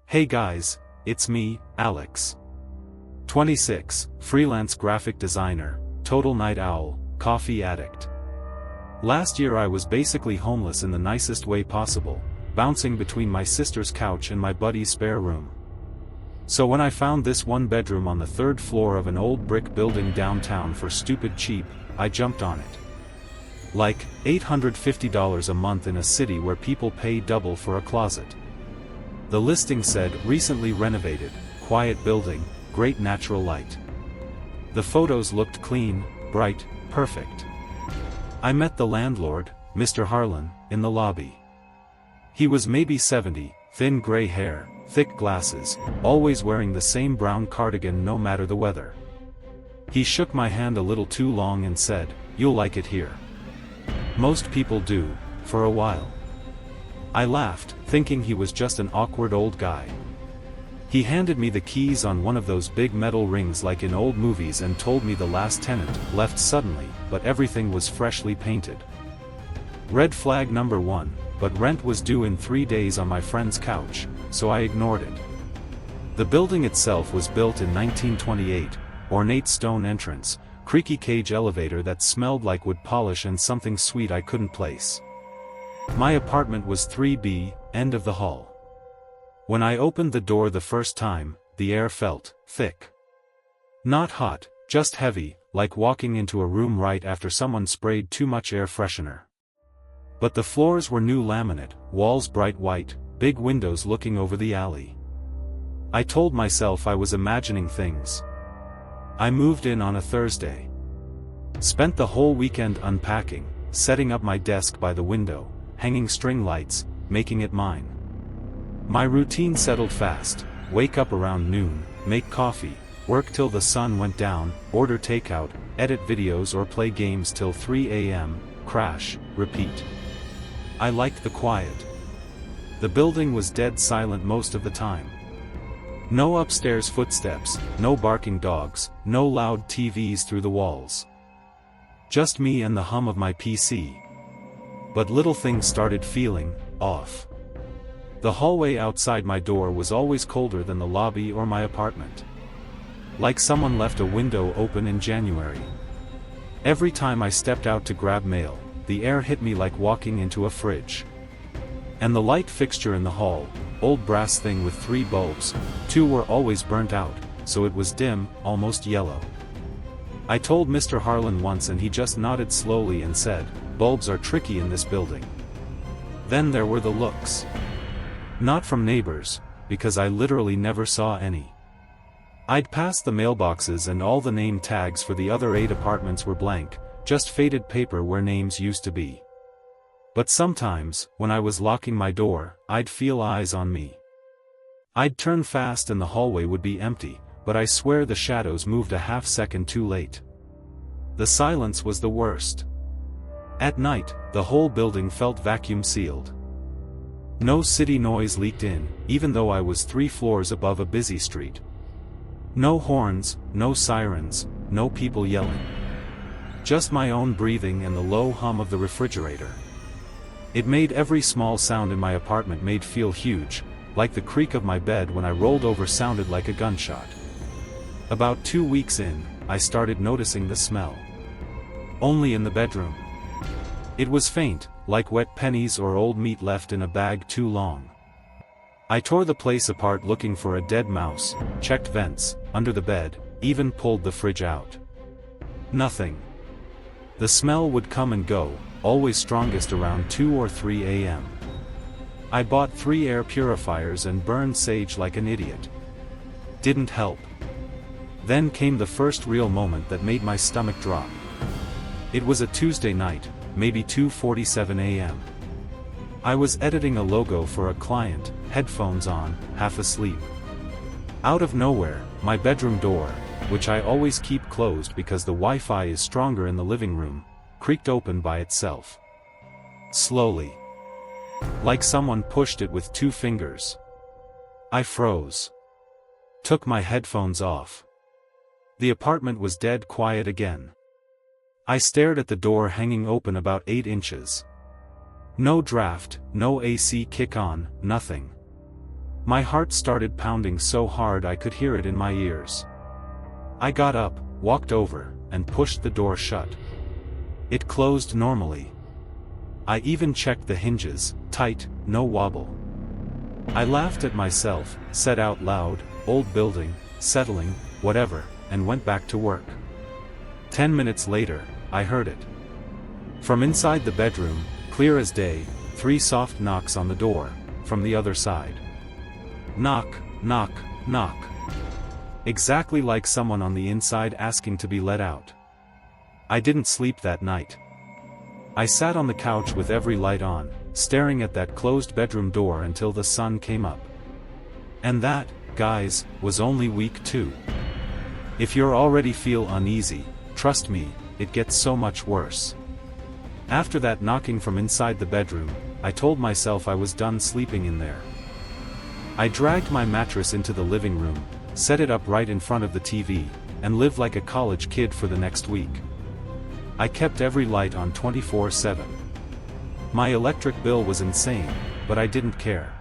Hey guys, it's me, Alex. 26, freelance graphic designer, total night owl, coffee addict. Last year I was basically homeless in the nicest way possible, bouncing between my sister's couch and my buddy's spare room. So when I found this one bedroom on the third floor of an old brick building downtown for stupid cheap, I jumped on it. Like, $850 a month in a city where people pay double for a closet. The listing said, recently renovated, quiet building, great natural light. The photos looked clean, bright, perfect. I met the landlord, MrBallen, in the lobby. He was maybe 70, thin gray hair, thick glasses, always wearing the same brown cardigan no matter the weather. He shook my hand a little too long and said, "You'll like it here." Most people do, for a while. I laughed, thinking he was just an awkward old guy. He handed me the keys on one of those big metal rings like in old movies and told me the last tenant left suddenly, but everything was freshly painted. Red flag number 1, but rent was due in 3 days on my friend's couch, so I ignored it. The building itself was built in 1928, ornate stone entrance, creaky cage elevator that smelled like wood polish and something sweet I couldn't place. My apartment was 3B, end of the hall. When I opened the door the first time, the air felt thick. Not hot, just heavy, like walking into a room right after someone sprayed too much air freshener. But the floors were new laminate, walls bright white, big windows looking over the alley. I told myself I was imagining things. I moved in on a Thursday. Spent the whole weekend unpacking, setting up my desk by the window, hanging string lights, making it mine. My routine settled fast: wake up around noon, make coffee, work till the sun went down, order takeout, edit videos or play games till 3 a.m., crash, repeat. I liked the quiet. The building was dead silent most of the time. No upstairs footsteps, no barking dogs, no loud TVs through the walls. Just me and the hum of my PC. But little things started feeling off. The hallway outside my door was always colder than the lobby or my apartment. Like someone left a window open in January. Every time I stepped out to grab mail, the air hit me like walking into a fridge. And the light fixture in the hall, old brass thing with 3 bulbs, 2 were always burnt out, so it was dim, almost yellow. I told MrBallen once and he just nodded slowly and said, "Bulbs are tricky in this building." Then there were the looks. Not from neighbors, because I literally never saw any. I'd passed the mailboxes and all the name tags for the other 8 apartments were blank, just faded paper where names used to be. But sometimes, when I was locking my door, I'd feel eyes on me. I'd turn fast and the hallway would be empty, but I swear the shadows moved a half-second too late. The silence was the worst. At night, the whole building felt vacuum-sealed. No city noise leaked in, even though I was 3 floors above a busy street. No horns, no sirens, no people yelling. Just my own breathing and the low hum of the refrigerator. It made every small sound in my apartment made feel huge, like the creak of my bed when I rolled over sounded like a gunshot. About 2 weeks in, I started noticing the smell. Only in the bedroom. It was faint, like wet pennies or old meat left in a bag too long. I tore the place apart looking for a dead mouse, checked vents, under the bed, even pulled the fridge out. Nothing. The smell would come and go, always strongest around 2 or 3 a.m. I bought 3 air purifiers and burned sage like an idiot. Didn't help. Then came the first real moment that made my stomach drop. It was a Tuesday night, maybe 2:47 a.m. I was editing a logo for a client, headphones on, half asleep. Out of nowhere, my bedroom door, which I always keep closed because the Wi-Fi is stronger in the living room, creaked open by itself. Slowly. Like someone pushed it with 2 fingers. I froze. Took my headphones off. The apartment was dead quiet again. I stared at the door hanging open about 8 inches. No draft, no AC kick on, nothing. My heart started pounding so hard I could hear it in my ears. I got up, walked over, and pushed the door shut. It closed normally. I even checked the hinges, tight, no wobble. I laughed at myself, said out loud, "Old building, settling, whatever," and went back to work. 10 minutes later, I heard it. From inside the bedroom, clear as day, 3 soft knocks on the door, from the other side. Knock, knock, knock. Exactly like someone on the inside asking to be let out. I didn't sleep that night. I sat on the couch with every light on, staring at that closed bedroom door until the sun came up. And that, guys, was only week 2. If you're already feel uneasy, trust me, it gets so much worse. After that knocking from inside the bedroom, I told myself I was done sleeping in there. I dragged my mattress into the living room, set it up right in front of the TV, and lived like a college kid for the next week. I kept every light on 24/7. My electric bill was insane, but I didn't care.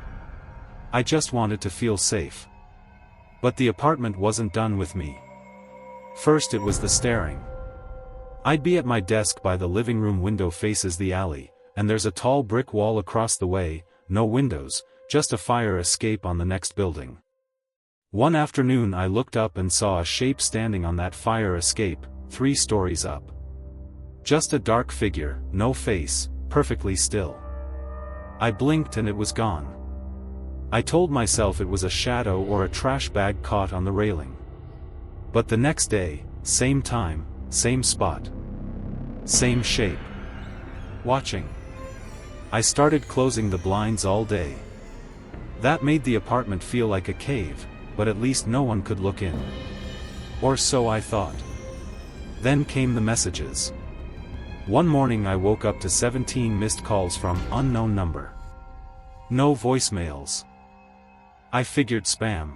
I just wanted to feel safe. But the apartment wasn't done with me. First it was the staring. I'd be at my desk by the living room window faces the alley, and there's a tall brick wall across the way, no windows, just a fire escape on the next building. One afternoon I looked up and saw a shape standing on that fire escape, 3 stories up. Just a dark figure, no face, perfectly still. I blinked and it was gone. I told myself it was a shadow or a trash bag caught on the railing. But the next day, same time, same spot. Same shape. Watching. I started closing the blinds all day. That made the apartment feel like a cave, but at least no one could look in. Or so I thought. Then came the messages. One morning I woke up to 17 missed calls from unknown number. No voicemails. I figured spam.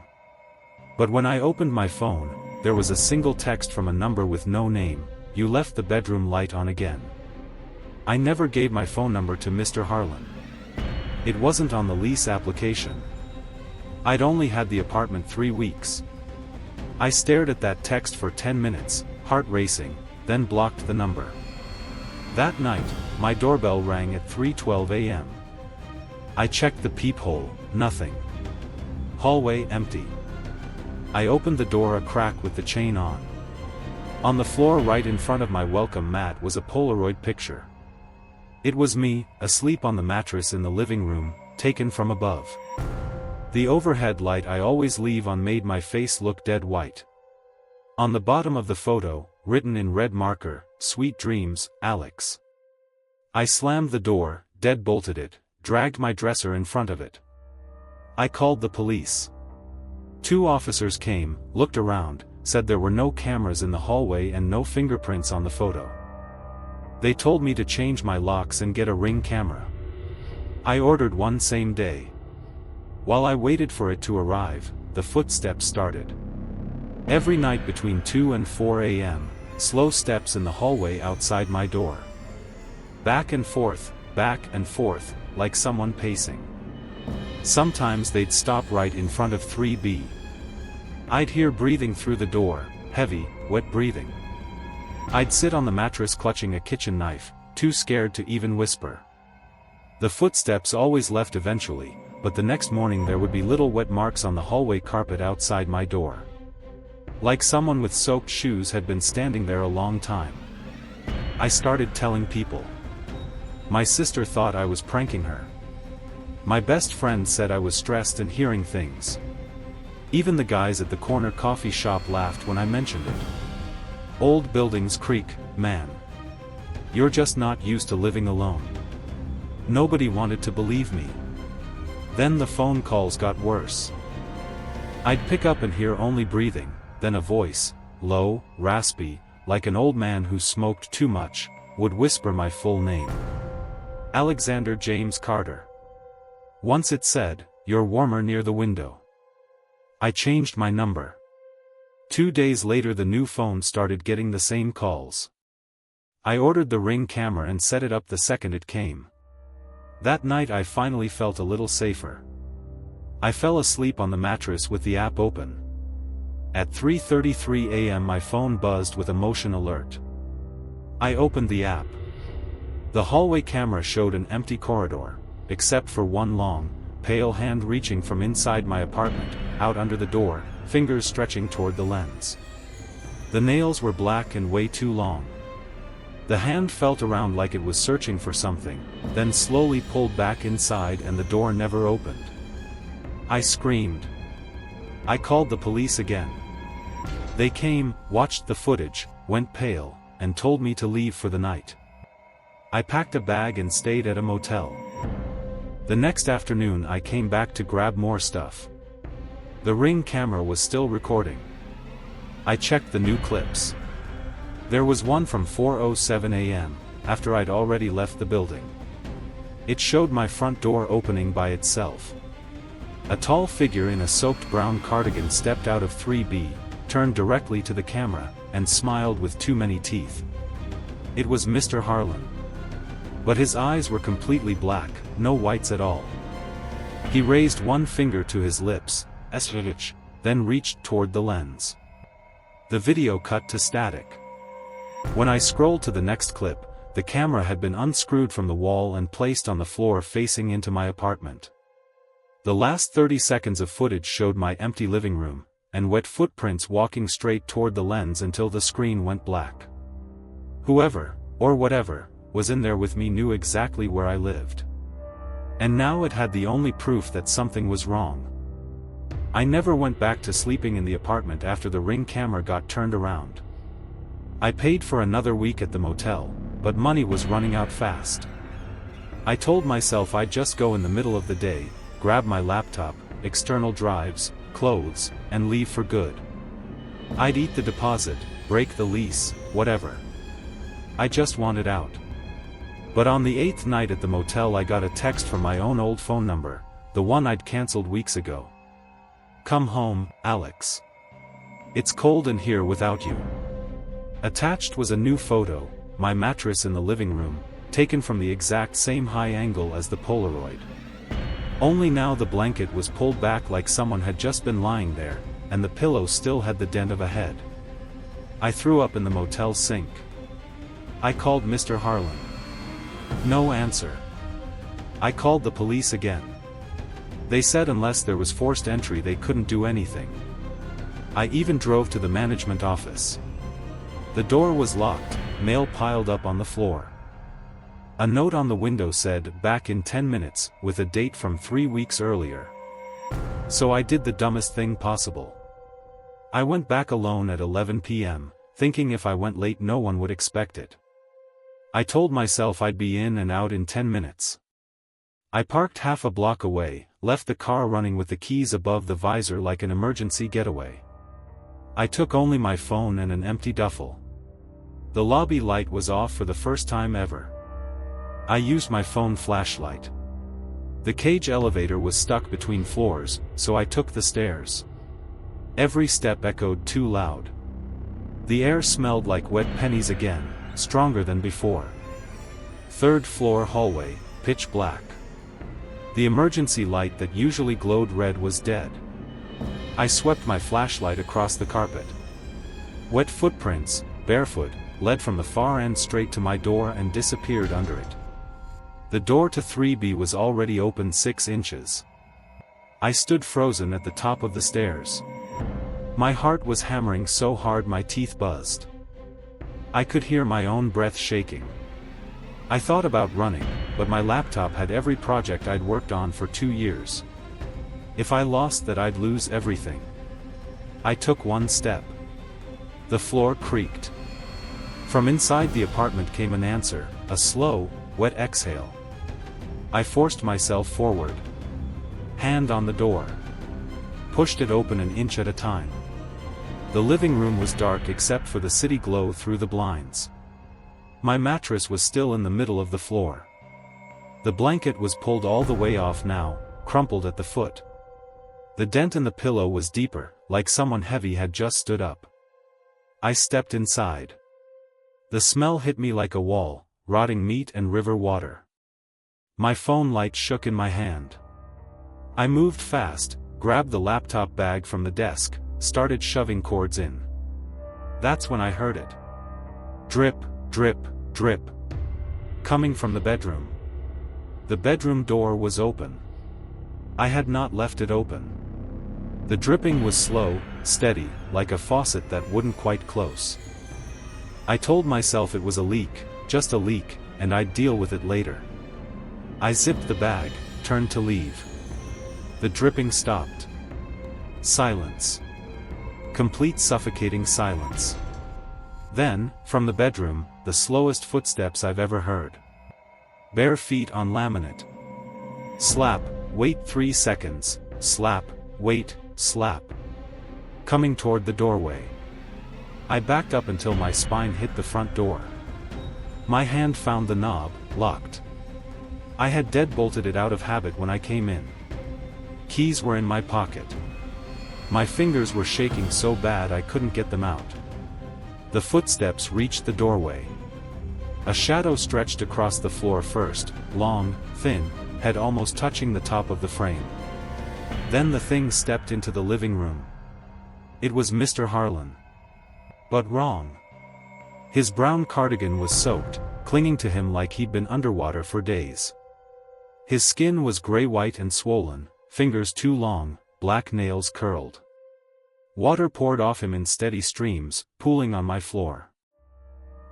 But when I opened my phone, there was a single text from a number with no name: "You left the bedroom light on again." I never gave my phone number to Mr. Harlan. It wasn't on the lease application. I'd only had the apartment 3 weeks. I stared at that text for 10 minutes, heart racing, then blocked the number. That night, my doorbell rang at 3:12 a.m. I checked the peephole, nothing. Hallway empty. I opened the door a crack with the chain on. On the floor right in front of my welcome mat was a Polaroid picture. It was me, asleep on the mattress in the living room, taken from above. The overhead light I always leave on made my face look dead white. On the bottom of the photo, written in red marker, "Sweet dreams, Alex." I slammed the door, deadbolted it, dragged my dresser in front of it. I called the police. 2 officers came, looked around, said there were no cameras in the hallway and no fingerprints on the photo. They told me to change my locks and get a Ring camera. I ordered one same day. While I waited for it to arrive, the footsteps started. Every night between 2 and 4 a.m., slow steps in the hallway outside my door. Back and forth, like someone pacing. Sometimes they'd stop right in front of 3B. I'd hear breathing through the door, heavy, wet breathing. I'd sit on the mattress clutching a kitchen knife, too scared to even whisper. The footsteps always left eventually, but the next morning there would be little wet marks on the hallway carpet outside my door. Like someone with soaked shoes had been standing there a long time. I started telling people. My sister thought I was pranking her. My best friend said I was stressed and hearing things. Even the guys at the corner coffee shop laughed when I mentioned it. Old buildings creak, man. You're just not used to living alone. Nobody wanted to believe me. Then the phone calls got worse. I'd pick up and hear only breathing, then a voice, low, raspy, like an old man who smoked too much, would whisper my full name. Alexander James Carter. Once it said, "You're warmer near the window." I changed my number. 2 days later the new phone started getting the same calls. I ordered the Ring camera and set it up the second it came. That night I finally felt a little safer. I fell asleep on the mattress with the app open. At 3:33 a.m. my phone buzzed with a motion alert. I opened the app. The hallway camera showed an empty corridor, except for one long, pale hand reaching from inside my apartment, out under the door, fingers stretching toward the lens. The nails were black and way too long. The hand felt around like it was searching for something, then slowly pulled back inside and the door never opened. I screamed. I called the police again. They came, watched the footage, went pale, and told me to leave for the night. I packed a bag and stayed at a motel. The next afternoon I came back to grab more stuff. The Ring camera was still recording. I checked the new clips. There was one from 4:07 a.m., after I'd already left the building. It showed my front door opening by itself. A tall figure in a soaked brown cardigan stepped out of 3B, turned directly to the camera, and smiled with too many teeth. It was Mr. Harlan. But his eyes were completely black, no whites at all. He raised one finger to his lips, then reached toward the lens. The video cut to static. When I scrolled to the next clip, the camera had been unscrewed from the wall and placed on the floor facing into my apartment. The last 30 seconds of footage showed my empty living room, and wet footprints walking straight toward the lens until the screen went black. Whoever, or whatever, was in there with me knew exactly where I lived. And now it had the only proof that something was wrong. I never went back to sleeping in the apartment after the Ring camera got turned around. I paid for another week at the motel, but money was running out fast. I told myself I'd just go in the middle of the day, grab my laptop, external drives, clothes, and leave for good. I'd eat the deposit, break the lease, whatever. I just wanted out. But on the 8th night at the motel I got a text from my own old phone number, the one I'd cancelled weeks ago. "Come home, Alex. It's cold in here without you." Attached was a new photo, my mattress in the living room, taken from the exact same high angle as the Polaroid. Only now the blanket was pulled back like someone had just been lying there, and the pillow still had the dent of a head. I threw up in the motel sink. I called Mr. Harlan. No answer. I called the police again. They said unless there was forced entry they couldn't do anything. I even drove to the management office. The door was locked, mail piled up on the floor. A note on the window said, "Back in 10 minutes," with a date from 3 weeks earlier. So I did the dumbest thing possible. I went back alone at 11 p.m., thinking if I went late no one would expect it. I told myself I'd be in and out in 10 minutes. I parked half a block away, left the car running with the keys above the visor like an emergency getaway. I took only my phone and an empty duffel. The lobby light was off for the first time ever. I used my phone flashlight. The cage elevator was stuck between floors, so I took the stairs. Every step echoed too loud. The air smelled like wet pennies again, stronger than before. 3rd floor hallway, pitch black. The emergency light that usually glowed red was dead. I swept my flashlight across the carpet. Wet footprints, barefoot, led from the far end straight to my door and disappeared under it. The door to 3B was already open 6 inches. I stood frozen at the top of the stairs. My heart was hammering so hard my teeth buzzed. I could hear my own breath shaking. I thought about running, but my laptop had every project I'd worked on for 2 years. If I lost that I'd lose everything. I took one step. The floor creaked. From inside the apartment came an answer, a slow, wet exhale. I forced myself forward. Hand on the door. Pushed it open an inch at a time. The living room was dark except for the city glow through the blinds. My mattress was still in the middle of the floor. The blanket was pulled all the way off now, crumpled at the foot. The dent in the pillow was deeper, like someone heavy had just stood up. I stepped inside. The smell hit me like a wall, rotting meat and river water. My phone light shook in my hand. I moved fast, grabbed the laptop bag from the desk, started shoving cords in. That's when I heard it. Drip, drip, drip. Coming from the bedroom. The bedroom door was open. I had not left it open. The dripping was slow, steady, like a faucet that wouldn't quite close. I told myself it was a leak, just a leak, and I'd deal with it later. I zipped the bag, turned to leave. The dripping stopped. Silence. Complete suffocating silence. Then, from the bedroom, the slowest footsteps I've ever heard. Bare feet on laminate. Slap, wait 3 seconds, slap, wait, slap. Coming toward the doorway. I backed up until my spine hit the front door. My hand found the knob, locked. I had deadbolted it out of habit when I came in. Keys were in my pocket. My fingers were shaking so bad I couldn't get them out. The footsteps reached the doorway. A shadow stretched across the floor first, long, thin, head almost touching the top of the frame. Then the thing stepped into the living room. It was Mr. Harlan. But wrong. His brown cardigan was soaked, clinging to him like he'd been underwater for days. His skin was gray-white and swollen, fingers too long, black nails curled. Water poured off him in steady streams, pooling on my floor.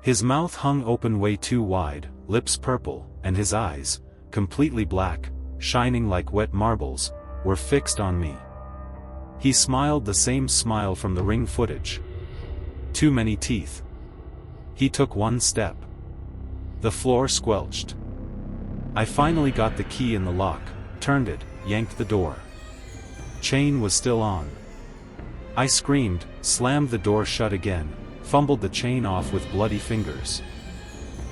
His mouth hung open way too wide, lips purple, and his eyes, completely black, shining like wet marbles, were fixed on me. He smiled the same smile from the Ring footage. Too many teeth. He took one step. The floor squelched. I finally got the key in the lock, turned it, yanked the door. Chain was still on. I screamed, slammed the door shut again, fumbled the chain off with bloody fingers.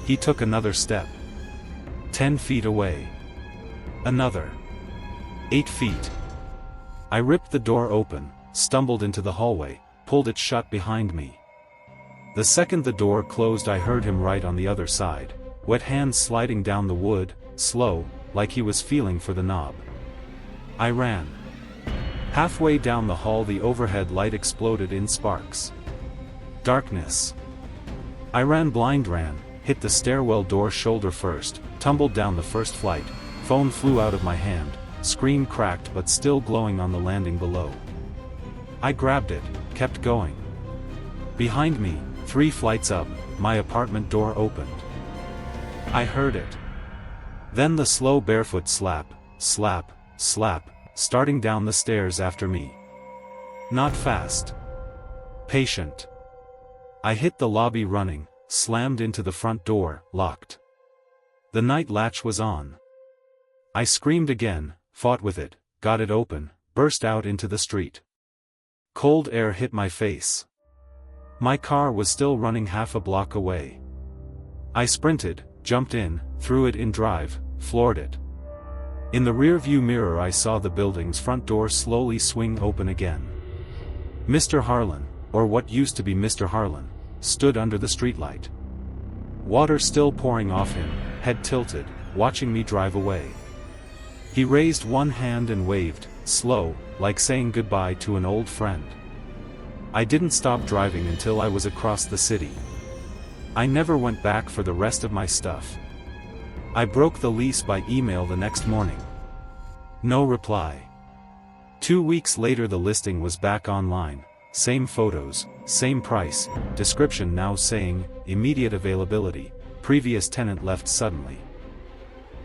He took another step. 10 feet away. Another. 8 feet. I ripped the door open, stumbled into the hallway, pulled it shut behind me. The second the door closed I heard him right on the other side, wet hands sliding down the wood, slow, like he was feeling for the knob. I ran. Halfway down the hall the overhead light exploded in sparks. Darkness. I ran, hit the stairwell door shoulder first, tumbled down the first flight, phone flew out of my hand, screen cracked but still glowing on the landing below. I grabbed it, kept going. Behind me, 3 flights up, my apartment door opened. I heard it. Then the slow barefoot slap, slap, slap, starting down the stairs after me. Not fast. Patient. I hit the lobby running, slammed into the front door, locked. The night latch was on. I screamed again, fought with it, got it open, burst out into the street. Cold air hit my face. My car was still running half a block away. I sprinted, jumped in, threw it in drive, floored it. In the rear-view mirror I saw the building's front door slowly swing open again. Mr. Harlan, or what used to be Mr. Harlan, stood under the streetlight. Water still pouring off him, head tilted, watching me drive away. He raised one hand and waved, slow, like saying goodbye to an old friend. I didn't stop driving until I was across the city. I never went back for the rest of my stuff. I broke the lease by email the next morning. No reply. 2 weeks later the listing was back online, same photos, same price, description now saying, immediate availability, previous tenant left suddenly.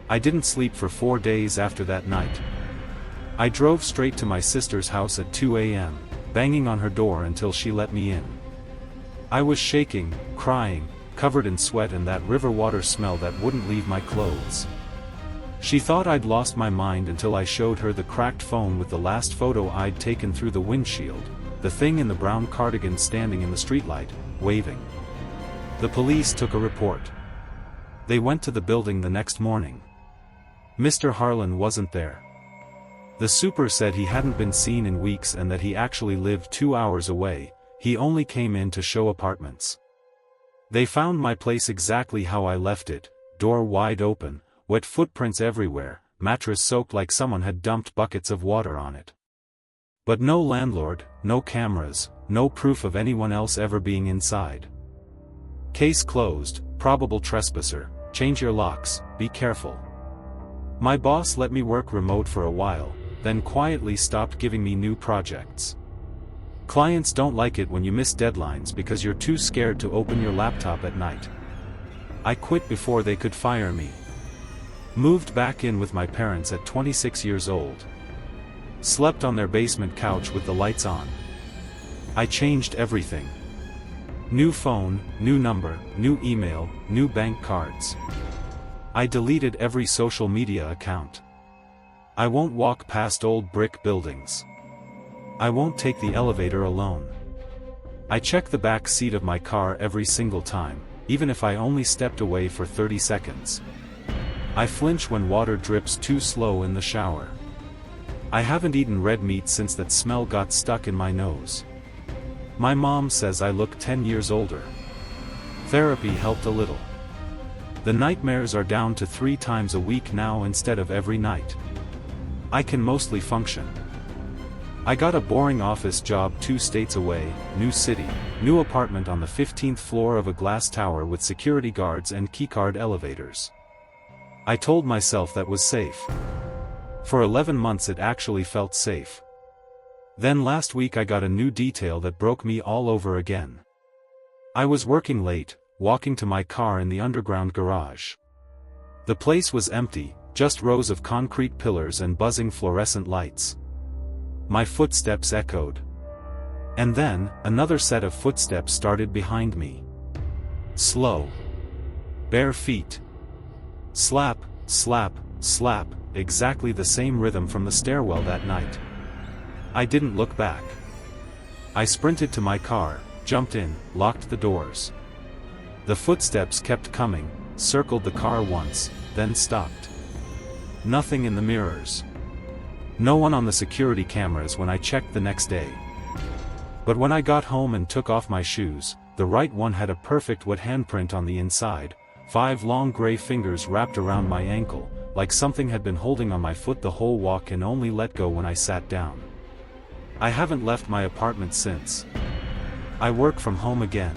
I didn't sleep for 4 days after that night. I drove straight to my sister's house at 2 a.m., banging on her door until she let me in. I was shaking, crying, covered in sweat and that river water smell that wouldn't leave my clothes. She thought I'd lost my mind until I showed her the cracked phone with the last photo I'd taken through the windshield, the thing in the brown cardigan standing in the streetlight, waving. The police took a report. They went to the building the next morning. Mr. Harlan wasn't there. The super said he hadn't been seen in weeks and that he actually lived 2 hours away, he only came in to show apartments. They found my place exactly how I left it, door wide open, wet footprints everywhere, mattress soaked like someone had dumped buckets of water on it. But no landlord, no cameras, no proof of anyone else ever being inside. Case closed, probable trespasser, change your locks, be careful. My boss let me work remote for a while, then quietly stopped giving me new projects. Clients don't like it when you miss deadlines because you're too scared to open your laptop at night. I quit before they could fire me. Moved back in with my parents at 26 years old. Slept on their basement couch with the lights on. I changed everything. New phone, new number, new email, new bank cards. I deleted every social media account. I won't walk past old brick buildings. I won't take the elevator alone. I check the back seat of my car every single time, even if I only stepped away for 30 seconds. I flinch when water drips too slow in the shower. I haven't eaten red meat since that smell got stuck in my nose. My mom says I look 10 years older. Therapy helped a little. The nightmares are down to 3 times a week now instead of every night. I can mostly function. I got a boring office job 2 states away, new city, new apartment on the 15th floor of a glass tower with security guards and keycard elevators. I told myself that was safe. For 11 months it actually felt safe. Then last week I got a new detail that broke me all over again. I was working late, walking to my car in the underground garage. The place was empty, just rows of concrete pillars and buzzing fluorescent lights. My footsteps echoed. And then, another set of footsteps started behind me. Slow. Bare feet. Slap, slap, slap, exactly the same rhythm from the stairwell that night. I didn't look back. I sprinted to my car, jumped in, locked the doors. The footsteps kept coming, circled the car once, then stopped. Nothing in the mirrors. No one on the security cameras when I checked the next day. But when I got home and took off my shoes, the right one had a perfect wet handprint on the inside, 5 long gray fingers wrapped around my ankle, like something had been holding on my foot the whole walk and only let go when I sat down. I haven't left my apartment since. I work from home again.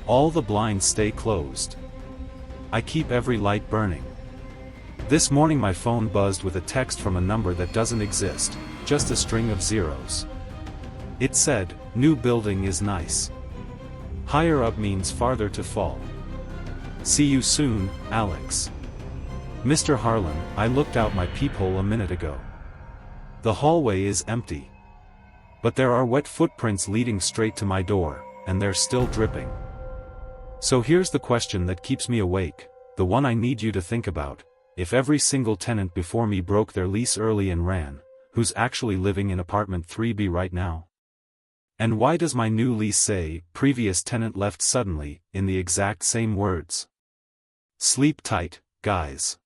All the blinds stay closed. I keep every light burning. This morning my phone buzzed with a text from a number that doesn't exist, just a string of zeros. It said, "New building is nice. Higher up means farther to fall. See you soon, Alex." Mr. Harlan, I looked out my peephole a minute ago. The hallway is empty. But there are wet footprints leading straight to my door, and they're still dripping. So here's the question that keeps me awake, the one I need you to think about. If every single tenant before me broke their lease early and ran, who's actually living in apartment 3B right now? And why does my new lease say, "Previous tenant left suddenly," in the exact same words? Sleep tight, guys.